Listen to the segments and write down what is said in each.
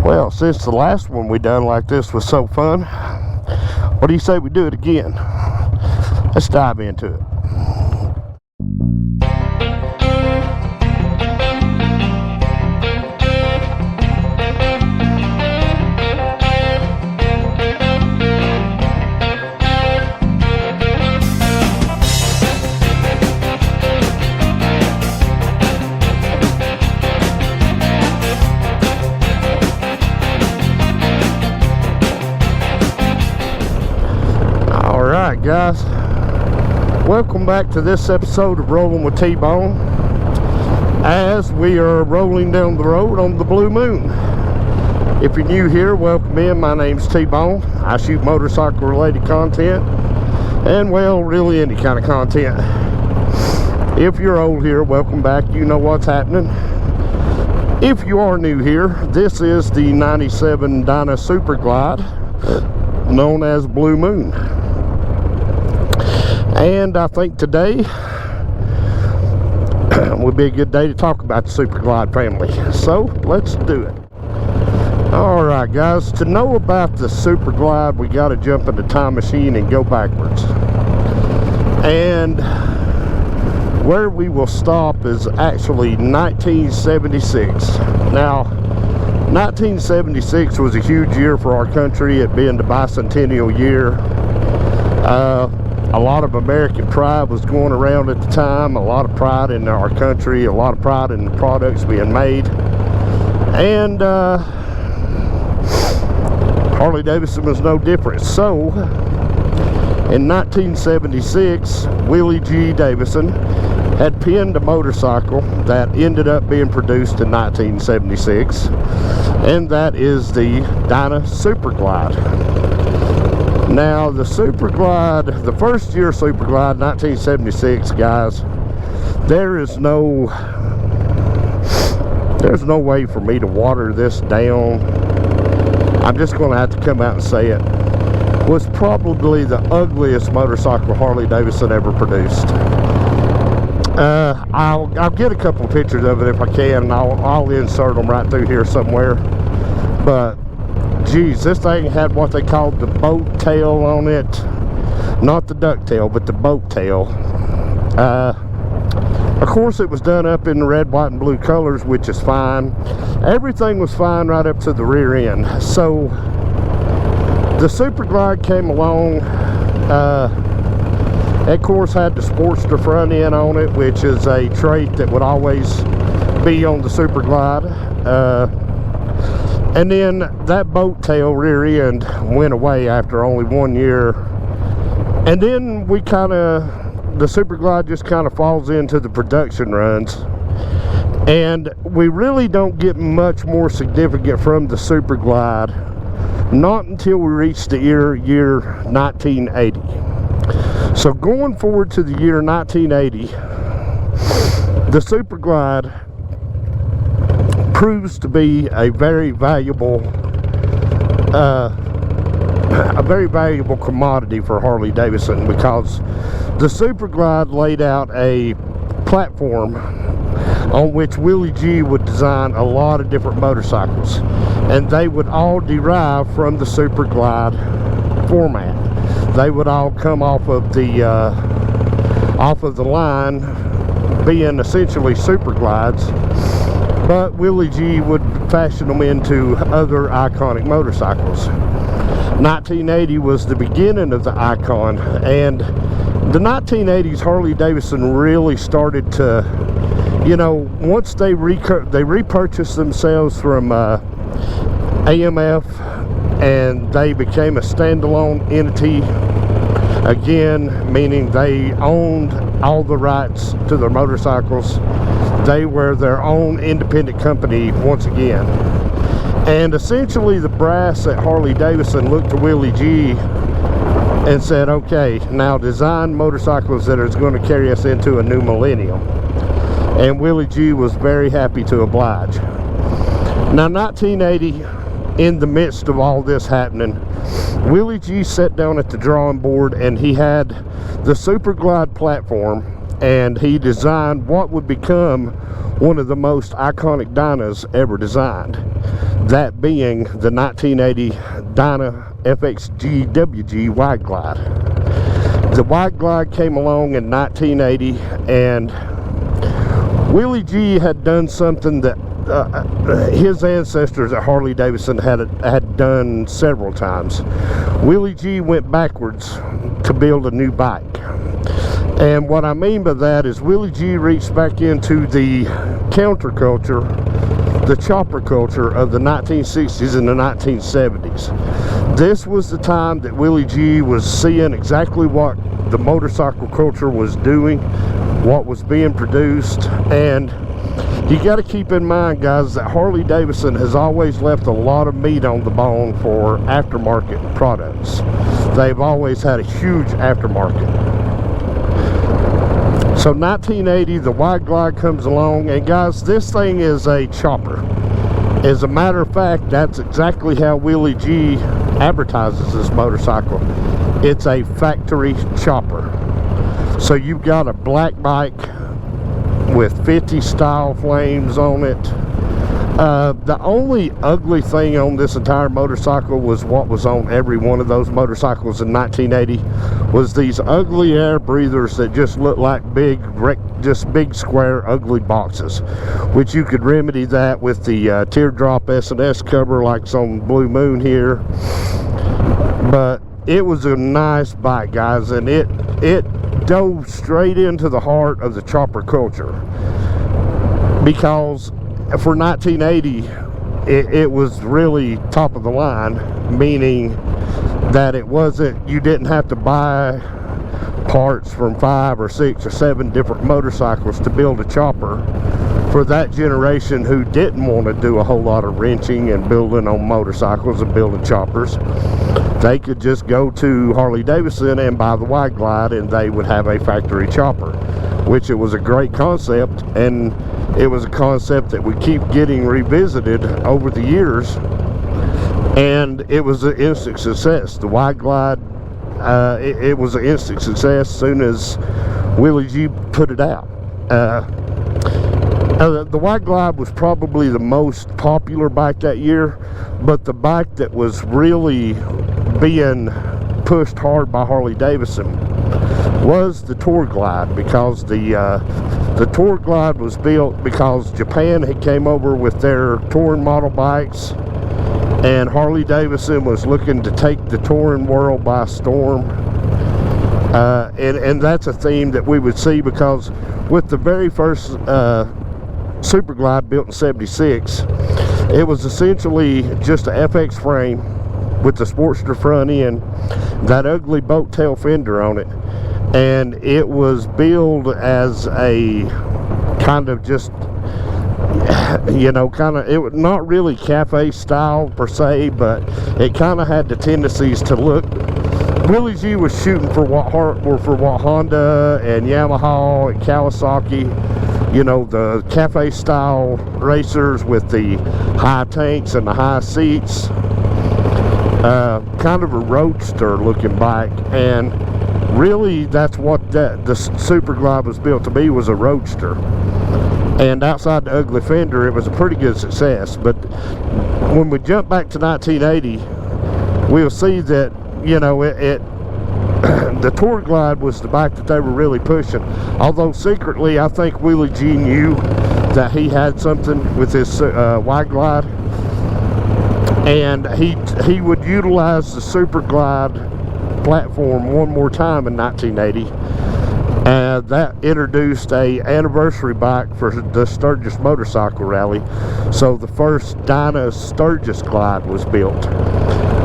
Well, since the last one we done like this was so fun, what do you say we do it again? Let's dive into it. Alright guys, welcome back to this episode of Rolling with T-Bone, as we are rolling down the road on the Blue Moon. If you're new here, welcome in. My name's T-Bone. I shoot motorcycle related content, and well, really any kind of content. If you're old here, welcome back. You know what's happening. If you are new here, this is the 97 Dyna Super Glide, known as Blue Moon. And I think today would be a good day to talk about the Super Glide family. So let's do it. Alright guys, to know about the Super Glide, we got to jump in the time machine and go backwards. And where we will stop is actually 1976. Now, 1976 was a huge year for our country, it being the bicentennial year. A lot of American pride was going around at the time, a lot of pride in our country, a lot of pride in the products being made. And Harley Davidson was no different. So, in 1976, Willie G. Davidson had penned a motorcycle that ended up being produced in 1976, and that is the Dyna Super Glide. Now the Super Glide, the first year Super Glide, 1976, guys, there's no way for me to water this down. I'm just going to have to come out and say it. Was probably the ugliest motorcycle Harley Davidson ever produced. I'll get a couple of pictures of it if I can, and I'll insert them right through here somewhere. But geez, this thing had what they called the boat tail on it. Not the duck tail, but the boat tail. Of course, it was done up in the red, white, and blue colors, which is fine. Everything was fine right up to the rear end. So, the Super Glide came along. Of course, had the Sportster front end on it, which is a trait that would always be on the Super Glide. And then that boat tail rear end went away after only 1 year. And then the Super Glide just kind of falls into the production runs. And we really don't get much more significant from the Super Glide, not until we reach the year 1980. So going forward to the year 1980, the Super Glide proves to be a very valuable commodity for Harley Davidson, because the Super Glide laid out a platform on which Willie G would design a lot of different motorcycles, and they would all derive from the Super Glide format. They would all come off of the line being essentially Super Glides, but Willie G would fashion them into other iconic motorcycles. 1980 was the beginning of the icon, and the 1980s Harley Davidson really started to, you know, once they repurchased themselves from AMF, and they became a standalone entity again, meaning they owned all the rights to their motorcycles. They were their own independent company once again. And essentially the brass at Harley Davidson looked to Willie G and said, okay, now design motorcycles that are going to carry us into a new millennium. And Willie G was very happy to oblige. Now 1980, in the midst of all this happening, Willie G sat down at the drawing board, and he had the Super Glide platform, and he designed what would become one of the most iconic Dynas ever designed. that being the 1980 Dyna FXG-WG Wide Glide. The Wide Glide came along in 1980, and Willie G had done something that his ancestors at Harley-Davidson had done several times. Willie G went backwards to build a new bike. And what I mean by that is Willie G reached back into the counterculture, the chopper culture of the 1960s and the 1970s. This was the time that Willie G was seeing exactly what the motorcycle culture was doing, what was being produced. And you got to keep in mind, guys, that Harley-Davidson has always left a lot of meat on the bone for aftermarket products. They've always had a huge aftermarket. So 1980, the Wide Glide comes along, and guys, this thing is a chopper. As a matter of fact, that's exactly how Willie G advertises this motorcycle. It's a factory chopper. So you've got a black bike with 50 style flames on it. The only ugly thing on this entire motorcycle was what was on every one of those motorcycles in 1980, was these ugly air breathers that just look like big square ugly boxes, which you could remedy that with the teardrop S&S cover like's on Blue Moon here. But it was a nice bike, guys, and it dove straight into the heart of the chopper culture, because for 1980 it was really top of the line, meaning that it wasn't, you didn't have to buy parts from 5 or 6 or 7 different motorcycles to build a chopper. For that generation who didn't want to do a whole lot of wrenching and building on motorcycles and building choppers, they could just go to Harley-Davidson and buy the Wide Glide, and they would have a factory chopper, which it was a great concept, and it was a concept that we keep getting revisited over the years, and it was an instant success. The Wide Glide, it was an instant success as soon as Willie G put it out. The Wide Glide was probably the most popular bike that year, but the bike that was really being pushed hard by Harley-Davidson was the Tour Glide, because the Tour Glide was built because Japan had came over with their touring model bikes, and Harley-Davidson was looking to take the touring world by storm. And that's a theme that we would see, because with the very first Super Glide built in '76, it was essentially just an FX frame with the Sportster front end, that ugly boat tail fender on it, and it was billed as a kind of just, you know, it was not really cafe style per se, but it kind of had the tendencies to look. Willie G was shooting for what Honda and Yamaha and Kawasaki, you know, the cafe style racers with the high tanks and the high seats, kind of a roadster looking bike. And really that's what the Super Glide was built to be, was a roadster. And outside the ugly fender, it was a pretty good success. But when we jump back to 1980, we'll see that, you know, the Tour Glide was the bike that they were really pushing. Although secretly, I think Willie G knew that he had something with his Wide Glide, and he would utilize the Super Glide platform one more time in 1980. And that introduced a anniversary bike for the Sturgis Motorcycle Rally. So the first Dynas Sturgis Glide was built,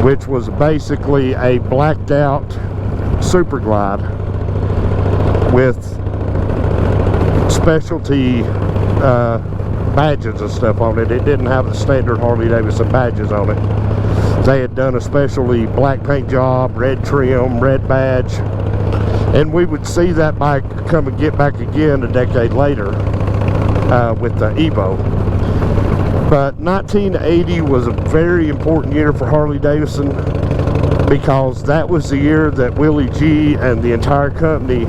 which was basically a blacked out Super Glide with specialty badges and stuff on it. It didn't have the standard Harley-Davidson badges on it. They had done a specially black paint job, red trim, red badge, and we would see that bike come and get back again a decade later with the Evo. But 1980 was a very important year for Harley-Davidson, because that was the year that Willie G and the entire company,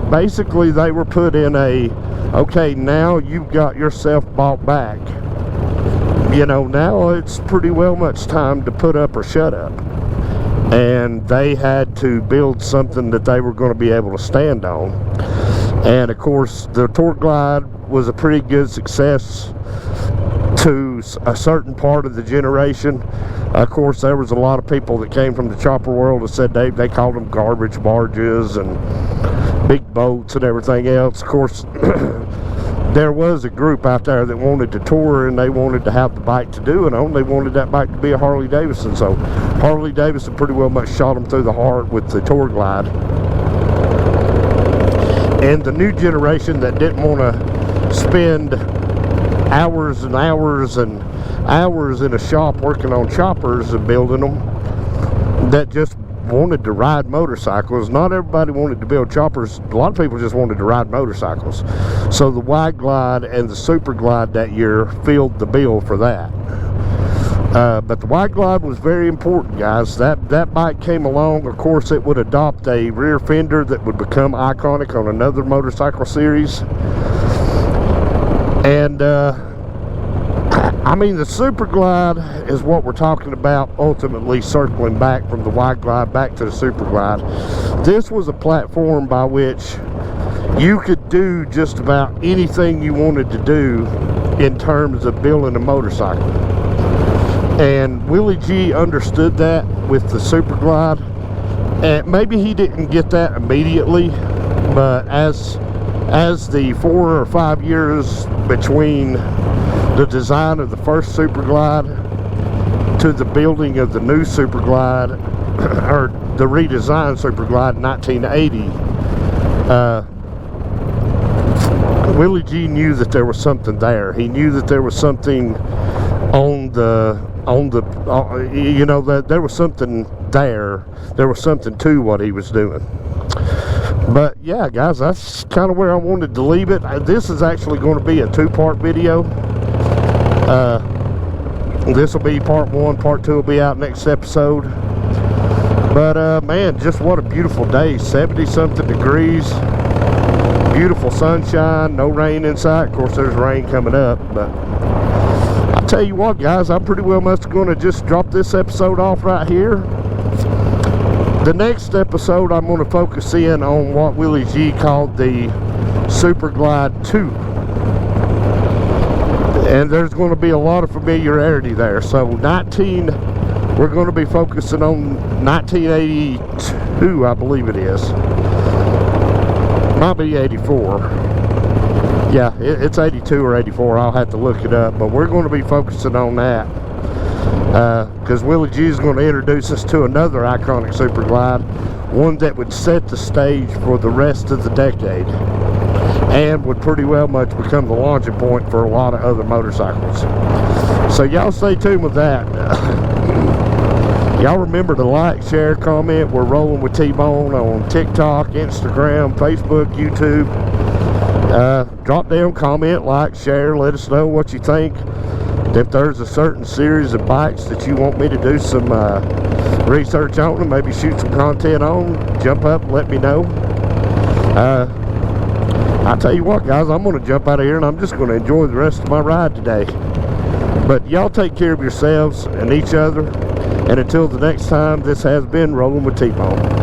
basically they were put in a, okay, now you've got yourself bought back. you know, now it's pretty well much time to put up or shut up. And they had to build something that they were going to be able to stand on. And of course, the Torque Glide was a pretty good success to a certain part of the generation. Of course, there was a lot of people that came from the chopper world that said they called them garbage barges and big boats and everything else. Of course, there was a group out there that wanted to tour, and they wanted to have the bike to do it on. They wanted that bike to be a Harley Davidson, so Harley Davidson pretty well much shot them through the heart with the Torque Glide. And the new generation that didn't want to spend hours and hours and hours in a shop working on choppers and building them, that just wanted to ride motorcycles. Not everybody wanted to build choppers. A lot of people just wanted to ride motorcycles. So the Wide Glide and the Super Glide that year filled the bill for that. But the Wide Glide was very important, guys. That bike came along. Of course, it would adopt a rear fender that would become iconic on another motorcycle series. And I mean, the Super Glide is what we're talking about, ultimately circling back from the Wide Glide back to the Super Glide. This was a platform by which you could do just about anything you wanted to do in terms of building a motorcycle. And Willie G understood that with the Super Glide. And maybe he didn't get that immediately, but as the 4 or 5 years between the design of the first Super Glide to the building of the new Super Glide, or the redesigned Super Glide in 1980, Willie G knew that there was something there. He knew that there was something you know, that there was something there. There was something to what he was doing. But yeah, guys, that's kind of where I wanted to leave it. This is actually going to be a two-part video. This will be part 1. Part 2 will be out next episode. But man, just what a beautiful day. 70-something degrees. Beautiful sunshine. No rain in sight. Of course, there's rain coming up. But I'll tell you what, guys, I'm pretty well much going to just drop this episode off right here. The next episode, I'm going to focus in on what Willie G called the Super Glide 2. And there's going to be a lot of familiarity there. So we're going to be focusing on 1982, I believe it is. Might be 84. Yeah, it's 82 or 84. I'll have to look it up. But we're going to be focusing on that. Because Willie G is going to introduce us to another iconic Super Glide. One that would set the stage for the rest of the decade. And would pretty well much become the launching point for a lot of other motorcycles. So y'all stay tuned with that. Y'all remember to like, share, comment. We're rolling with T-Bone on TikTok, Instagram, Facebook, YouTube. Drop down, comment, like, share. Let us know what you think. If there's a certain series of bikes that you want me to do some research on and maybe shoot some content on, jump up and let me know. I'll tell you what, guys, I'm going to jump out of here and I'm just going to enjoy the rest of my ride today. But y'all take care of yourselves and each other. And until the next time, this has been Rolling with T-Bone.